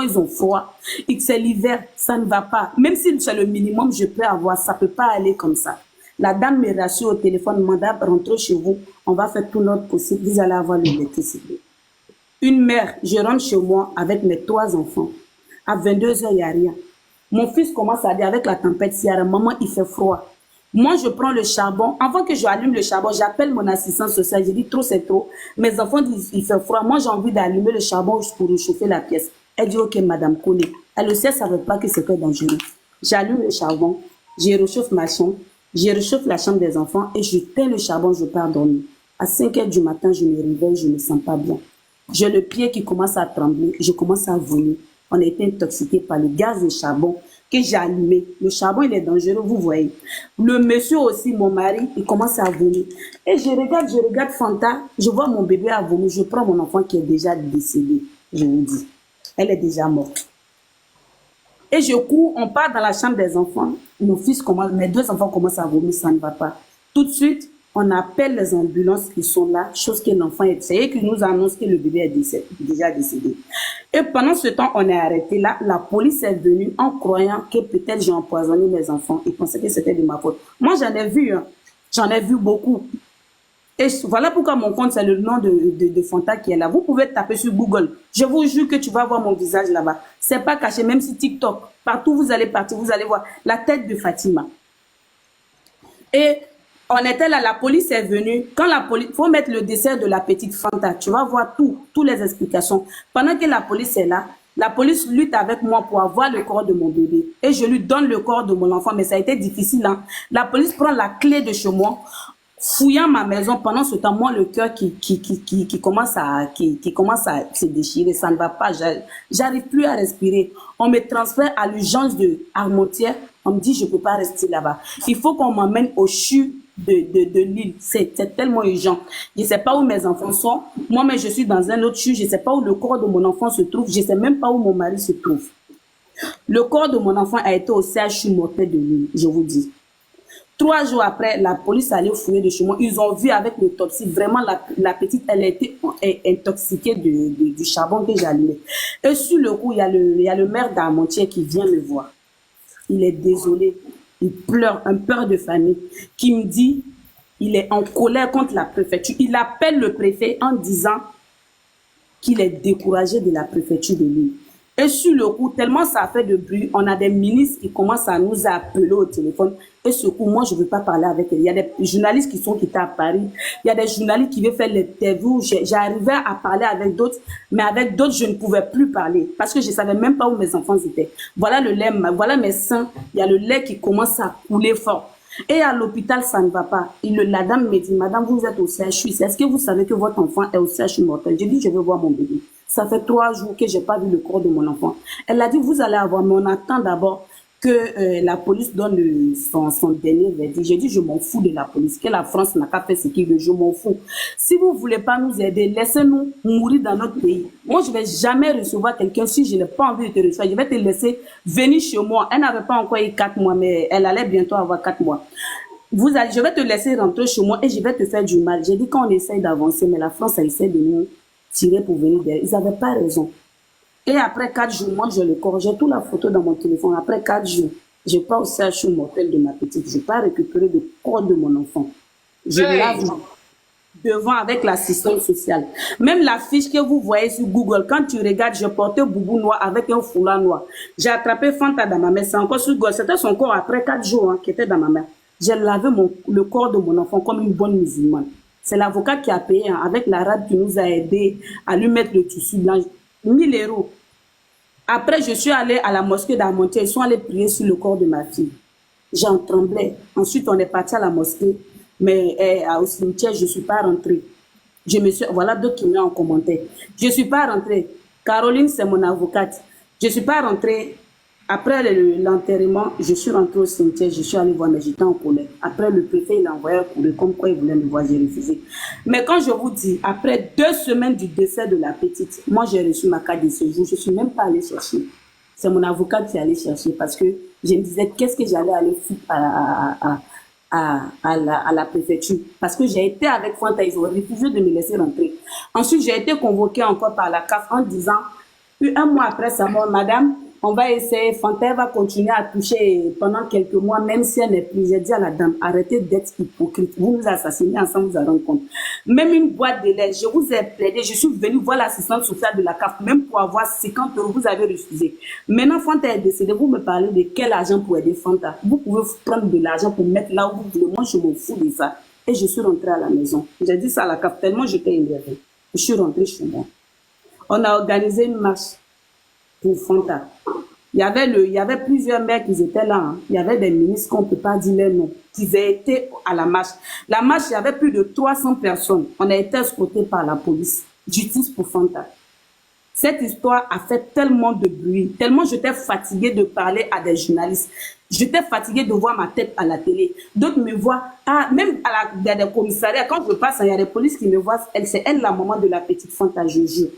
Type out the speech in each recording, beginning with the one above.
ils ont froid, et que c'est l'hiver, ça ne va pas. Même si c'est le minimum, je peux avoir, ça ne peut pas aller comme ça. La dame me rassure au téléphone, madame, rentrez chez vous, on va faire tout notre possible, vous allez avoir l'électricité. Une mère, je rentre chez moi avec mes 3 enfants. À 22 heures, il n'y a rien. Mon fils commence à dire avec la tempête, s'il y a maman, il fait froid. Moi, je prends le charbon. Avant que je allume le charbon, j'appelle mon assistante sociale. Je dis trop, c'est trop. Mes enfants disent, il fait froid. Moi, j'ai envie d'allumer le charbon pour réchauffer la pièce. Elle dit, ok, madame, connaît. Elle aussi, elle ne savait pas que c'était dangereux. J'allume le charbon, je réchauffe ma chambre, je réchauffe la chambre des enfants et je teins le charbon, je pars dormir. À 5 heures du matin, je me réveille, je ne me sens pas bien. J'ai le pied qui commence à trembler, je commence à vomir. On a été intoxiqué par le gaz de charbon que j'ai allumé. Le charbon, il est dangereux, vous voyez. Le monsieur aussi, mon mari, il commence à vomir. Et je regarde Fanta, je vois mon bébé à vomir, je prends mon enfant qui est déjà décédé, je vous dis. Elle est déjà morte. Et je cours, on part dans la chambre des enfants. Mes 2 enfants commencent à vomir, ça ne va pas. Tout de suite, on appelle les ambulances qui sont là, chose que l'enfant est décédé, qui nous annonce que le bébé est déjà décédé. Et pendant ce temps, on est arrêté là. La police est venue en croyant que peut-être j'ai empoisonné mes enfants. Ils pensaient que c'était de ma faute. Moi, j'en ai vu, hein. J'en ai vu beaucoup. Et voilà pourquoi mon compte, c'est le nom de Fanta qui est là. Vous pouvez taper sur Google. Je vous jure que tu vas voir mon visage là-bas. C'est pas caché, même si TikTok. Partout vous allez partir, vous allez voir la tête de Fatima. Et on était là, la police est venue. Quand la police, faut mettre le dessert de la petite Fanta. Tu vas voir toutes les explications. Pendant que la police est là, la police lutte avec moi pour avoir le corps de mon bébé. Et je lui donne le corps de mon enfant, mais ça a été difficile, hein. La police prend la clé de chez moi, fouillant ma maison. Pendant ce temps, moi, le cœur qui commence à se déchirer, ça ne va pas, j'arrive plus à respirer. On me transfère à l'urgence de Armentières. On me dit, je ne peux pas rester là-bas. Il faut qu'on m'emmène au CHU de Lille. C'est tellement urgent. Je ne sais pas où mes enfants sont. Moi, mais je suis dans un autre CHU. Je ne sais pas où le corps de mon enfant se trouve. Je ne sais même pas où mon mari se trouve. Le corps de mon enfant a été au CHU mortel de Lille, je vous dis. 3 jours après, la police allait fouiller de chez moi. Ils ont vu avec l'autopsie, vraiment la petite, elle a été intoxiquée du charbon que j'ai allumé. Et sur le coup, il y a le maire d'Armentières qui vient me voir. Il est désolé, il pleure, un père de famille, qui me dit, il est en colère contre la préfecture. Il appelle le préfet en disant qu'il est découragé de la préfecture de Lille. Et sur le coup, tellement ça a fait de bruit, on a des ministres qui commencent à nous appeler au téléphone. Et ce coup, moi, je ne veux pas parler avec eux. Il y a des journalistes qui sont quittés à Paris. Il y a des journalistes qui veulent faire l'interview. J'arrivais à parler avec d'autres, mais avec d'autres, je ne pouvais plus parler parce que je ne savais même pas où mes enfants étaient. Voilà le lait, voilà mes seins. Il y a le lait qui commence à couler fort. Et à l'hôpital, ça ne va pas. La dame me dit, madame, vous êtes au CHU. Est-ce que vous savez que votre enfant est au CHU mortel? J'ai dit, je veux voir mon bébé. Ça fait 3 jours que je n'ai pas vu le corps de mon enfant. Elle a dit, vous allez avoir, mais on attend d'abord que la police donne son dernier verdict. J'ai dit, je m'en fous de la police, que la France n'a pas fait ce qu'il veut, je m'en fous. Si vous ne voulez pas nous aider, laissez-nous mourir dans notre pays. Moi, je ne vais jamais recevoir quelqu'un si je n'ai pas envie de te recevoir. Je vais te laisser venir chez moi. Elle n'avait pas encore eu 4 mois, mais elle allait bientôt avoir 4 mois. Je vais te laisser rentrer chez moi et je vais te faire du mal. J'ai dit qu'on essaye d'avancer, mais la France a essayé de nous tirer pour venir derrière. Ils n'avaient pas raison. Et après 4 jours, moi, j'ai le corps. J'ai toute la photo dans mon téléphone. Après 4 jours, je pars au CHU mortel de ma petite. Je pars récupérer le corps de mon enfant. Je lave devant avec l'assistante sociale. Même la fiche que vous voyez sur Google, quand tu regardes, je portais boubou noir avec un foulard noir. J'ai attrapé Fanta dans ma main. C'est encore sur Google. C'était son corps après 4 jours qui était dans ma main. J'ai lavé le corps de mon enfant comme une bonne musulmane. C'est l'avocat qui a payé, avec l'arabe qui nous a aidé à lui mettre le tissu blanc. 1000 euros. Après, je suis allée à la mosquée d'Armentières. Ils sont allés prier sur le corps de ma fille. J'en tremblais. Ensuite, on est parti à la mosquée. Mais au cimetière, je ne suis pas rentrée. Voilà d'autres qui m'ont en commentaire. Je ne suis pas rentrée. Caroline, c'est mon avocate. Je ne suis pas rentrée. Après l'enterrement, je suis rentrée au cimetière, je suis allée voir, mais j'étais en colère. Après, le préfet, il a envoyé un courrier comme quoi il voulait me voir, j'ai refusé. Mais quand je vous dis, après 2 semaines du décès de la petite, moi j'ai reçu ma carte de séjour, je ne suis même pas allée chercher. C'est mon avocat qui est allé chercher parce que je me disais qu'est-ce que j'allais aller foutre à la préfecture. Parce que j'ai été avec Fanta, ils ont refusé de me laisser rentrer. Ensuite, j'ai été convoquée encore par la CAF en disant Puis un mois après sa mort, madame, on va essayer, Fanta va continuer à toucher pendant quelques mois, même si elle n'est plus. J'ai dit à la dame, arrêtez d'être hypocrite. Vous nous assassinez ensemble, vous allez rendre compte. Même une boîte de lait, je vous ai plaidé, je suis venue voir l'assistante sociale de la CAF, même pour avoir 50 euros, vous avez refusé. Maintenant, Fanta est décédée, vous me parlez de quel argent pour aider Fanta. Vous pouvez prendre de l'argent pour mettre là où vous voulez. Moi, je m'en fous de ça. Et je suis rentrée à la maison. J'ai dit ça à la CAF, tellement j'étais énervée. Je suis rentrée chez moi. On a organisé une marche pour Fanta. Il y avait plusieurs maires qui étaient là. Hein. Il y avait des ministres qu'on ne peut pas dire les noms, qui étaient à la marche. La marche, il y avait plus de 300 personnes. On a été escortés par la police. Justice pour Fanta. Cette histoire a fait tellement de bruit, tellement j'étais fatiguée de parler à des journalistes. J'étais fatiguée de voir ma tête à la télé. D'autres me voient, même il y a des commissariats, quand je passe, il y a des polices qui me voient, c'est elle la maman de la petite Fanta, je jure.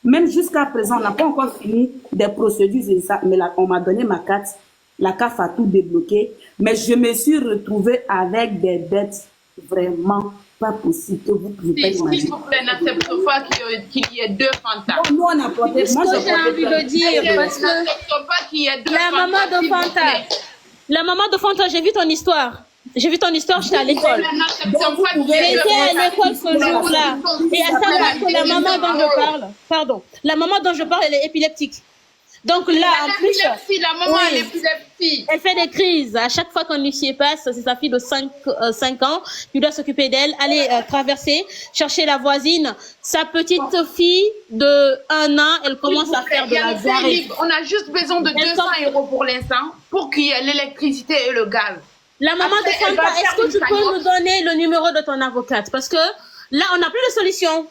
Même jusqu'à présent, on n'a pas encore fini des procédures et ça, mais là, on m'a donné ma carte, la CAF a tout débloqué, mais je me suis retrouvée avec des dettes vraiment pas possible que vous pouvez imaginer. S'il vous plaît, n'accepte pas qu'il y ait deux Fanta. Nous, on a porté, moi, j'ai envie de dire, parce que pas qu'il y ait deux la maman de Fanta, la maman de Fanta, j'ai vu ton histoire. J'ai vu ton histoire, j'étais à l'école. J'étais à l'école ce jour-là. Et à savoir que la maman dont je parle, pardon, la maman dont je parle, elle est épileptique. Donc là, en plus, la maman a l'épilepsie. Elle fait des crises. À chaque fois qu'on y passe, c'est sa fille de 5 ans qui doit s'occuper d'elle, aller traverser, chercher la voisine. Sa petite fille de 1 an, elle commence à faire de la diarrhée. On a juste besoin de 200 euros pour l'instant pour qu'il y ait l'électricité et le gaz. La maman de Fanta, est-ce que tu peux nous donner le numéro de ton avocate? Parce que là, on n'a plus de solution.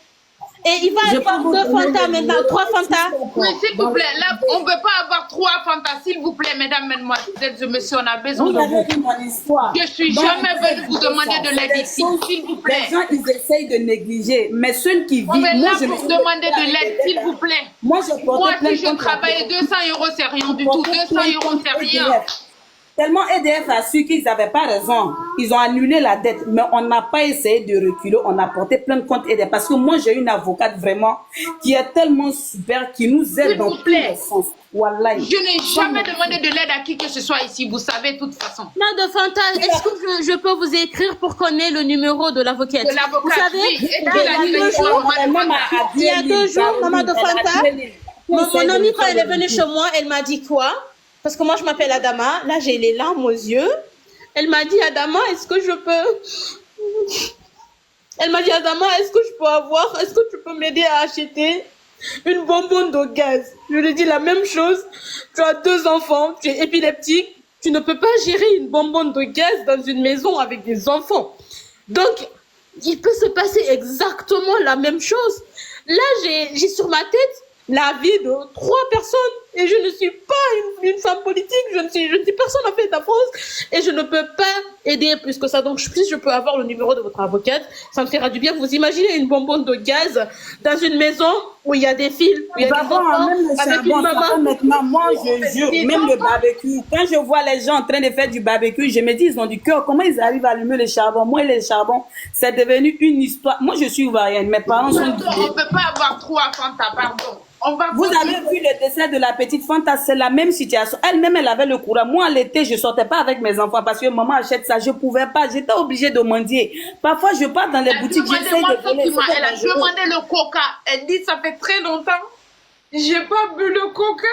Et il va y avoir 2 Fanta maintenant, 3 Fanta. Oui, s'il vous plaît, là, on ne peut pas avoir 3 Fanta, s'il vous plaît, mesdames, mesdemoiselles, monsieur, on a besoin de vous. Je suis jamais venue vous demander de l'aide ici, s'il vous plaît. Les gens, ils essayent de négliger, mais ceux qui vivent... On est là pour demander de l'aide, s'il vous plaît. Moi, si je travaillais 200 euros, c'est rien du tout. 200 euros, c'est rien. Tellement EDF a su qu'ils n'avaient pas raison. Ils ont annulé la dette, mais on n'a pas essayé de reculer. On a porté plein de comptes EDF. Parce que moi, j'ai une avocate vraiment qui est tellement super, qui nous aide dans tous les sens. Voilà. Je n'ai jamais demandé de l'aide à qui que ce soit ici. Vous savez, de toute façon. Madame de Fanta, est-ce que je peux vous écrire pour qu'on ait le numéro de l'avocate? Vous savez, oui. Il y a 2 jours, maman de Fanta, mon amie, quand elle est venue chez moi, elle m'a dit quoi? Parce que moi, je m'appelle Adama. Là, j'ai les larmes aux yeux. Elle m'a dit, Adama, est-ce que je peux... Elle m'a dit, Adama, est-ce que tu peux m'aider à acheter une bonbonne de gaz? Je lui ai dit la même chose. Tu as 2 enfants, tu es épileptique. Tu ne peux pas gérer une bonbonne de gaz dans une maison avec des enfants. Donc, il peut se passer exactement la même chose. Là, j'ai sur ma tête la vie de 3 personnes et je ne suis pas une femme politique, je ne suis personne en fait à France et je ne peux pas aider plus que ça. Donc si je peux avoir le numéro de votre avocate, ça me fera du bien. Vous imaginez une bonbonne de gaz dans une maison où il y a des fils, où il y a des enfants, avec une maman. Maintenant, moi je jure, même le barbecue, quand je vois les gens en train de faire du barbecue, je me dis ils ont du cœur, comment ils arrivent à allumer le charbon? Moi les charbons, c'est devenu une histoire. Moi je suis ivoirienne, mes parents sont... On ne peut pas avoir 3 Fanta, pardon. Vous avez vu le décès de la petite Fanta, c'est la même situation. Elle-même, elle avait le courant. Moi, l'été, je sortais pas avec mes enfants parce que maman achète ça. Je pouvais pas. J'étais obligée de mendier. Parfois, je pars dans les boutiques. Elle a demandé le coca. Elle dit, ça fait très longtemps. J'ai pas bu le coca.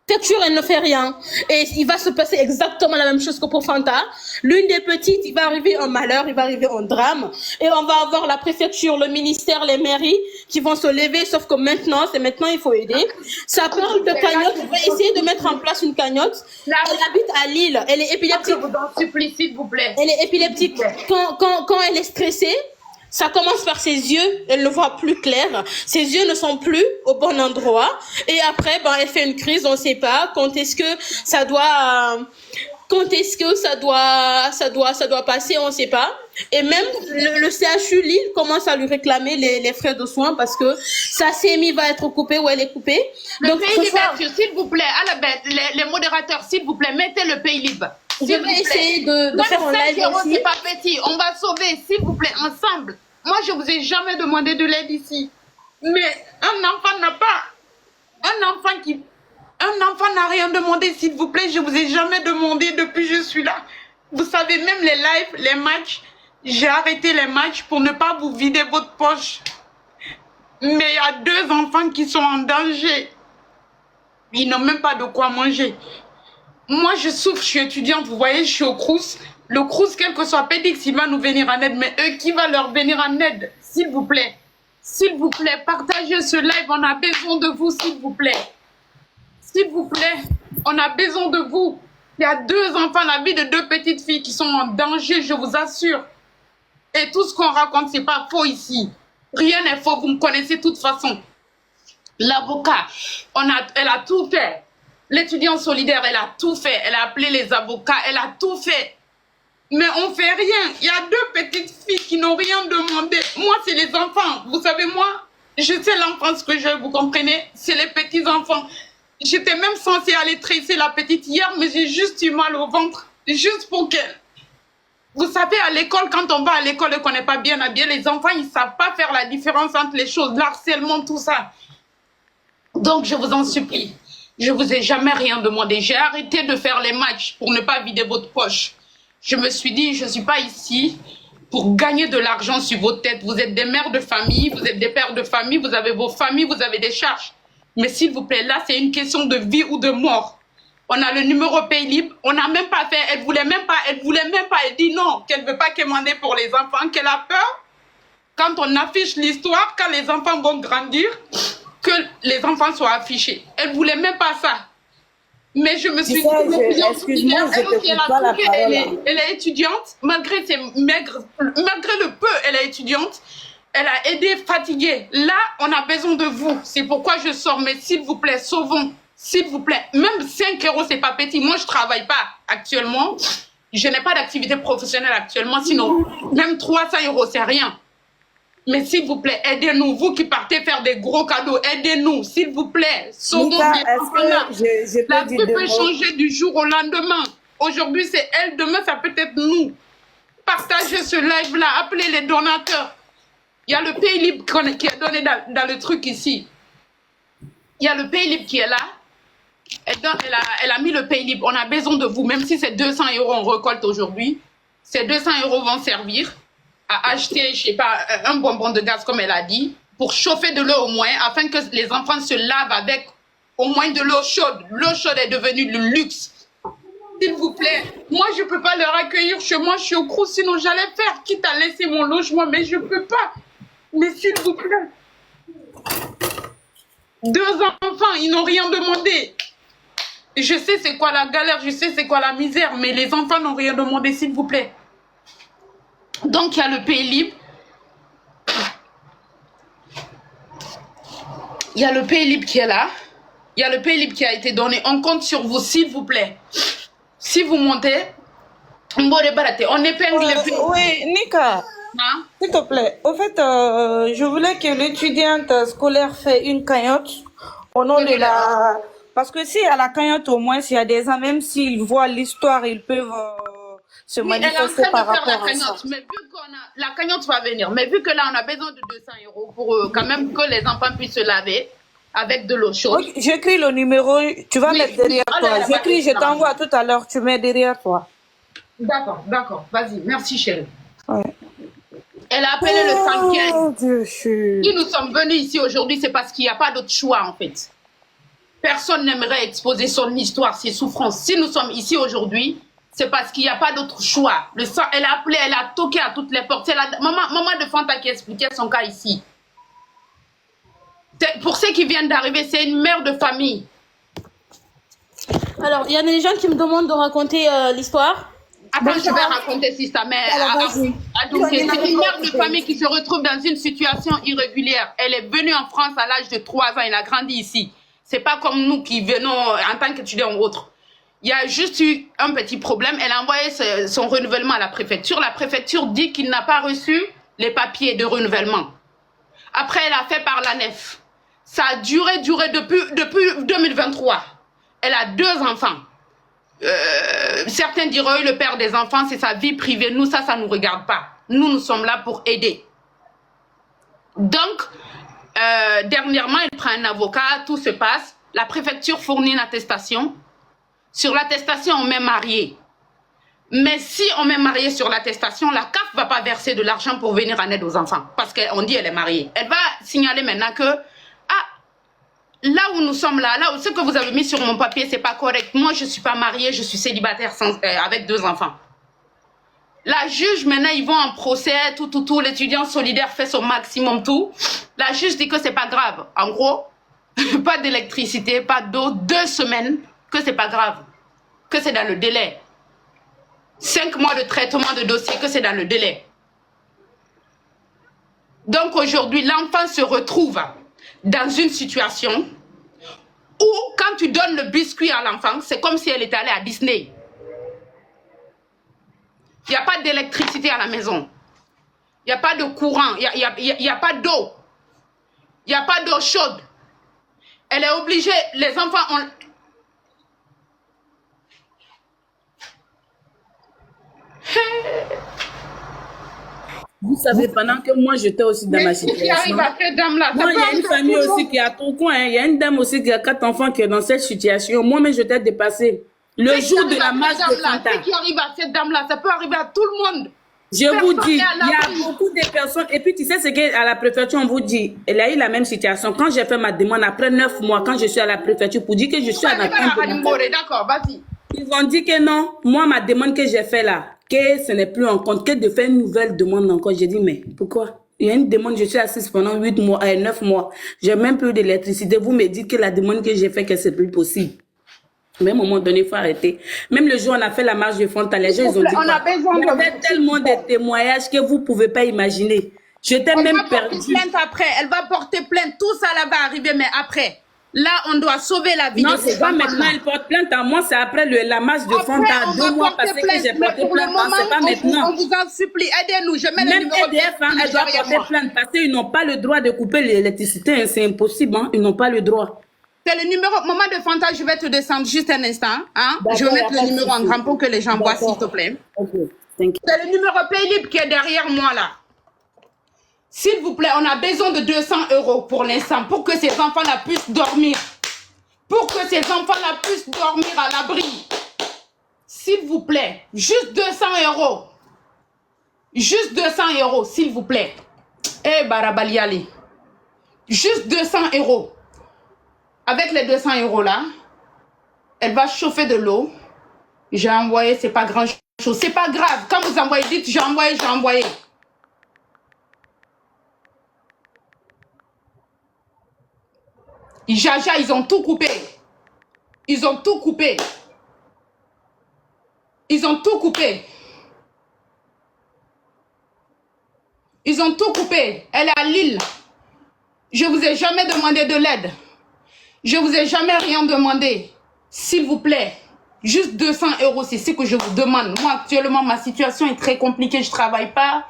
Préfecture, elle ne fait rien. Et il va se passer exactement la même chose que pour Fanta. L'une des petites, il va arriver un malheur, il va arriver un drame. Et on va avoir la préfecture, le ministère, les mairies qui vont se lever. Sauf que maintenant, il faut aider. Ça parle de cagnotte. On va essayer de mettre en place une cagnotte. Elle habite à Lille. Elle est épileptique. Je vous en supplie, s'il vous plaît. Elle est épileptique. Quand elle est stressée, ça commence par ses yeux, elle ne voit plus clair, ses yeux ne sont plus au bon endroit, et après, elle fait une crise, on ne sait pas quand est-ce que ça doit passer, on ne sait pas. Et même le CHU Lille commence à lui réclamer les frais de soins parce que sa CMI va être coupée ou elle est coupée. Donc, pays libre, s'il vous plaît, à la bête, les modérateurs, s'il vous plaît, mettez le pays libre. Je vais essayer de faire un live aussi. C'est pas petit, on va sauver, s'il vous plaît, ensemble. Moi, je vous ai jamais demandé de l'aide ici. Mais un enfant n'a pas... Un enfant n'a rien demandé, s'il vous plaît. Je vous ai jamais demandé depuis que je suis là. Vous savez, même les lives, les matchs, j'ai arrêté les matchs pour ne pas vous vider votre poche. Mais il y a 2 enfants qui sont en danger. Ils n'ont même pas de quoi manger. Moi, je souffre, je suis étudiante, vous voyez, je suis au Crous. Le Crous, quel que soit Pédix, il va nous venir en aide. Mais eux, qui va leur venir en aide? S'il vous plaît. S'il vous plaît, partagez ce live. On a besoin de vous, s'il vous plaît. S'il vous plaît, on a besoin de vous. Il y a 2 enfants, la vie de 2 petites filles qui sont en danger, je vous assure. Et tout ce qu'on raconte, c'est pas faux ici. Rien n'est faux, vous me connaissez de toute façon. L'avocat, elle a tout fait. L'étudiante solidaire, elle a tout fait. Elle a appelé les avocats, elle a tout fait. Mais on fait rien. Il y a 2 petites filles qui n'ont rien demandé. Moi, c'est les enfants. Vous savez, moi, je sais l'enfance que j'ai, vous comprenez? C'est les petits enfants. J'étais même censée aller tresser la petite hier, mais j'ai juste eu mal au ventre. Juste pour qu'elle... Vous savez, à l'école, quand on va à l'école et qu'on n'est pas bien habillé, les enfants, ils ne savent pas faire la différence entre les choses, l'harcèlement, tout ça. Donc, je vous en supplie. Je ne vous ai jamais rien demandé. J'ai arrêté de faire les matchs pour ne pas vider votre poche. Je me suis dit, je ne suis pas ici pour gagner de l'argent sur vos têtes. Vous êtes des mères de famille, vous êtes des pères de famille, vous avez vos familles, vous avez des charges. Mais s'il vous plaît, là, c'est une question de vie ou de mort. On a le numéro Pay Libre, on n'a même pas fait, elle voulait même pas, elle dit non, qu'elle ne veut pas quémander pour les enfants, qu'elle a peur. Quand on affiche l'histoire, quand les enfants vont grandir, que les enfants soient affichés. Elle voulait même pas ça. Mais je me suis dit, excuse-moi, je te coupe pas la parole. elle est étudiante, malgré ses maigres, malgré le peu, elle est étudiante. Elle a aidé, fatiguée. Là, on a besoin de vous. C'est pourquoi je sors. Mais s'il vous plaît, sauvons. S'il vous plaît. Même 5 €, c'est pas petit. Moi, je travaille pas actuellement. Je n'ai pas d'activité professionnelle actuellement. Sinon, même 300 €, c'est rien. Mais s'il vous plaît, aidez-nous. Vous qui partez faire des gros cadeaux, aidez-nous. S'il vous plaît. Sauvons. Mika, est-ce que la vie peut changer du jour au lendemain. Aujourd'hui, c'est elle. Demain, ça peut être nous. Partagez ce live-là. Appelez les donateurs. Il y a le Pay Libre qui est donné dans le truc ici. Il y a le Pay Libre qui est là. Elle a mis le Pay Libre. On a besoin de vous. Même si c'est 200 € on récolte aujourd'hui, ces 200 € vont servir à acheter, je sais pas, un bonbon de gaz comme elle a dit, pour chauffer de l'eau au moins, afin que les enfants se lavent avec au moins de l'eau chaude. L'eau chaude est devenue le luxe. S'il vous plaît, moi je peux pas leur accueillir chez moi, je suis au Crous, sinon j'allais faire, quitte à laisser mon logement, mais je peux pas. Mais s'il vous plaît, 2 enfants, ils n'ont rien demandé. Je sais c'est quoi la galère, je sais c'est quoi la misère, mais les enfants n'ont rien demandé, s'il vous plaît. Donc il y a le Pay Libre. Il y a le Pay Libre qui est là. Il y a le Pay Libre qui a été donné. On compte sur vous, s'il vous plaît. Si vous montez, on épingle le Pay Libre. Oui, Nika. Hein? S'il te plaît, au fait, je voulais que l'étudiante scolaire fait une cagnotte au nom de la... Parce que si à la cagnotte, au moins, s'il y a des gens, même s'ils voient l'histoire, ils peuvent se manifester par rapport à ça. Mais vu qu'on a... La cagnotte va venir. Mais vu que là, on a besoin de 200 € pour quand même que les enfants puissent se laver avec de l'eau chaude. Okay, j'écris le numéro, tu vas mettre derrière toi. J'écris, je t'envoie tout à l'heure, tu mets derrière toi. D'accord, d'accord. Vas-y, merci chérie. Ouais. Elle a appelé le 115. Oh, Dieu, Si nous sommes venus ici aujourd'hui, c'est parce qu'il n'y a pas d'autre choix en fait. Personne n'aimerait exposer son histoire, ses souffrances. Si nous sommes ici aujourd'hui, c'est parce qu'il n'y a pas d'autre choix. Le sang, elle a appelé, elle a toqué à toutes les portes. C'est la maman de Fanta qui expliquait son cas ici. Pour ceux qui viennent d'arriver, c'est une mère de famille. Alors, il y a des gens qui me demandent de raconter l'histoire. Attends, je vais raconter si ta mère. C'est une mère de famille qui se retrouve dans une situation irrégulière. Elle est venue en France à l'âge de 3 ans. Elle a grandi ici. C'est pas comme nous qui venons en tant qu'étudiants ou autres. Il y a juste eu un petit problème. Elle a envoyé son renouvellement à la préfecture. La préfecture dit qu'il n'a pas reçu les papiers de renouvellement. Après, elle a fait par la nef. Ça a duré depuis 2023. Elle a 2 enfants. Certains diront le père des enfants, c'est sa vie privée. Nous, ça nous regarde pas. Nous sommes là pour aider. Donc, dernièrement, il prend un avocat, tout se passe. La préfecture fournit une attestation. Sur l'attestation, on met marié. Mais si on met marié sur l'attestation, la CAF ne va pas verser de l'argent pour venir en aide aux enfants. Parce qu'on dit qu'elle est mariée. Elle va signaler maintenant que, là où nous sommes là où ce que vous avez mis sur mon papier, c'est pas correct. Moi, je ne suis pas mariée, je suis célibataire avec 2 enfants. La juge, maintenant, ils vont en procès, tout. L'étudiant solidaire fait son maximum, tout. La juge dit que c'est pas grave. En gros, pas d'électricité, pas d'eau, 2 semaines, que c'est pas grave. Que c'est dans le délai. 5 mois de traitement de dossier, que c'est dans le délai. Donc aujourd'hui, l'enfant se retrouve dans une situation où, quand tu donnes le biscuit à l'enfant, c'est comme si elle était allée à Disney. Il n'y a pas d'électricité à la maison. Il n'y a pas de courant. Il n'y a pas d'eau. Il n'y a pas d'eau chaude. Elle est obligée, les enfants ont... Vous savez, pendant que moi, j'étais aussi dans ma situation. Qui arrive à cette dame-là? Moi, il y a une famille aussi qui a tout coin. Il y a une dame aussi qui a 4 enfants qui est dans cette situation. Moi-même, j'étais dépassée. Le jour de la marche de Fanta. Ce qui arrive à cette dame-là, ça peut arriver à tout le monde. Je vous dis, il y a beaucoup de personnes. Et puis, tu sais ce qu'à la préfecture, on vous dit, elle a eu la même situation. Quand j'ai fait ma demande, après 9 mois, quand je suis à la préfecture, pour dire que je suis à la préfecture. D'accord, vas-y. Ils ont dit que non, moi, ma demande que j'ai fait là, que ce n'est plus en compte, que de faire une nouvelle demande encore. J'ai dit, mais pourquoi? Il y a une demande, je suis assise pendant 8 mois, 9 mois. J'ai même plus d'électricité. Vous me dites que la demande que j'ai fait, que c'est plus possible. Mais à un moment donné, il faut arrêter. Même le jour où on a fait la marche de Fanta, les gens, ils ont dit, on a besoin il y avait tellement de témoignages que vous ne pouvez pas imaginer. J'étais même perdue. Plainte après. Elle va porter plainte. Tout ça là va arriver, mais après. Là, on doit sauver la vie de ces c'est pas maintenant, elle porte plainte à moi, c'est après la marche de Fanta, 2 mois passés que j'ai porté plainte, c'est pas maintenant. On vous en supplie, aidez-nous, je mets même EDF, elle doit porter plainte parce qu'ils n'ont pas le droit de couper l'électricité, hein, c'est impossible, hein, ils n'ont pas le droit. C'est le numéro, maman de Fanta, je vais te descendre juste un instant, hein. Je vais mettre le numéro en grand pour que les gens voient, s'il te plaît. Okay. C'est le numéro Paylib qui est derrière moi là. S'il vous plaît, on a besoin de 200 € pour l'instant, pour que ces enfants-là puissent dormir. Pour que ces enfants-là puissent dormir à l'abri. S'il vous plaît, juste 200 €. Juste 200 €, s'il vous plaît. Eh, Barabaliali. Juste 200 €. Avec les 200 € là, elle va chauffer de l'eau. J'ai envoyé, c'est pas grand chose. C'est pas grave. Quand vous envoyez, dites j'ai envoyé, j'ai envoyé. Jaja, ils ont tout coupé. Ils ont tout coupé. Ils ont tout coupé. Ils ont tout coupé. Elle est à Lille. Je vous ai jamais demandé de l'aide. Je vous ai jamais rien demandé. S'il vous plaît, juste 200 €, c'est ce que je vous demande. Moi, actuellement, ma situation est très compliquée. Je travaille pas.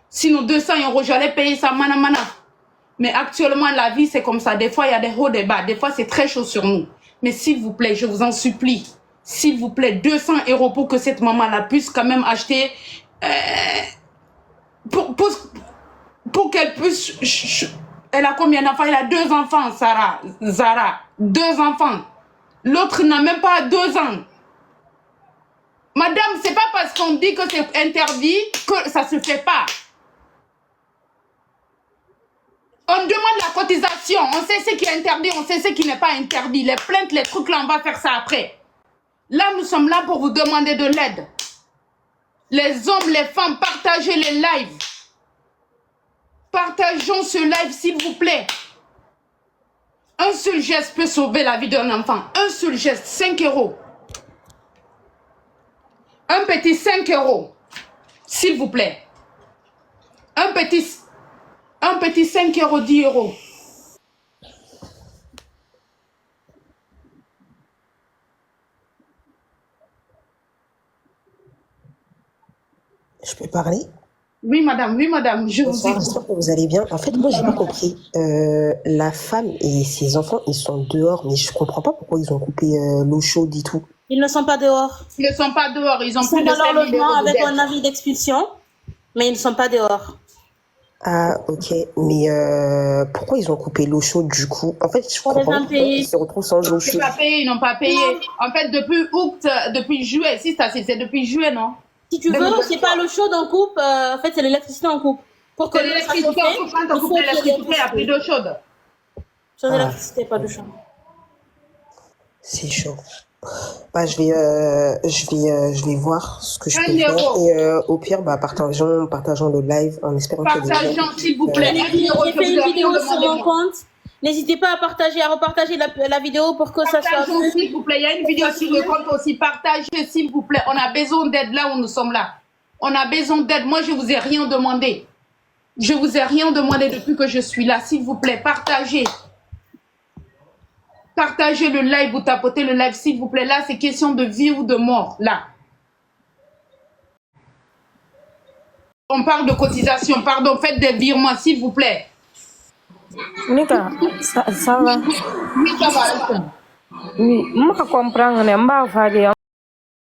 Sinon, 200 €, j'allais payer ça mana mana. Mais actuellement, la vie, c'est comme ça. Des fois, il y a des hauts, des bas. Des fois, c'est très chaud sur nous. Mais s'il vous plaît, je vous en supplie, s'il vous plaît, 200 € pour que cette maman-là puisse quand même acheter... pour qu'elle puisse... Elle a combien d'enfants? Elle a 2 enfants, Zara. 2 enfants. L'autre n'a même pas 2 ans. Madame, c'est pas parce qu'on dit que c'est interdit que ça se fait pas. On demande la cotisation, on sait ce qui est interdit, on sait ce qui n'est pas interdit. Les plaintes, les trucs là, on va faire ça après. Là, nous sommes là pour vous demander de l'aide. Les hommes, les femmes, partagez les lives. Partageons ce live, s'il vous plaît. Un seul geste peut sauver la vie d'un enfant. Un seul geste, 5 €. Un petit 5 €, s'il vous plaît. Un petit 5 €, 10 €. Je peux parler? Oui, madame, je vous Bonsoir, j'espère que vous allez bien. En fait, moi, j'ai pas compris. La femme et ses enfants, ils sont dehors, mais je comprends pas pourquoi ils ont coupé l'eau chaude et tout. Ils ne sont pas dehors. Ils ne sont pas dehors, ils ont Ils sont plus de dans leur 5 000 logement € avec d'aide. un avis d'expulsion, mais ils ne sont pas dehors. Ah, ok. Mais pourquoi ils ont coupé l'eau chaude du coup? En fait, je comprends pas pourquoi ils se retrouvent sans eau chaude. Ils n'ont pas payé. En fait, depuis août, depuis juillet, si c'est depuis juillet, non? Si tu veux, c'est pas l'eau chaude en coupe, en fait, c'est l'électricité en coupe. Pour que C'est l'électricité en coupe, quand on coupe l'électricité, il n'y a plus d'eau chaude. Sans électricité, pas d'eau chaude. C'est chaud. Bah, je vais voir ce que je peux faire. Et au pire, bah, partageons le live en espérant que Partageons, s'il vous plaît. J'ai fait une vidéo sur mon compte. N'hésitez pas à partager, à repartager la vidéo pour que ça soit... Partageons, s'il vous plaît. Il y a une vidéo sur le compte aussi. Partagez, s'il vous plaît. On a besoin d'aide là où nous sommes là. On a besoin d'aide. Moi, je vous ai rien demandé. Je vous ai rien demandé depuis que je suis là. S'il vous plaît, partagez. Partagez le live, vous tapotez le live, s'il vous plaît. Là, c'est question de vie ou de mort, là. On parle de cotisation, pardon, faites des virements, s'il vous plaît. Nika, ça va? Oui, ça va. Oui, je comprends,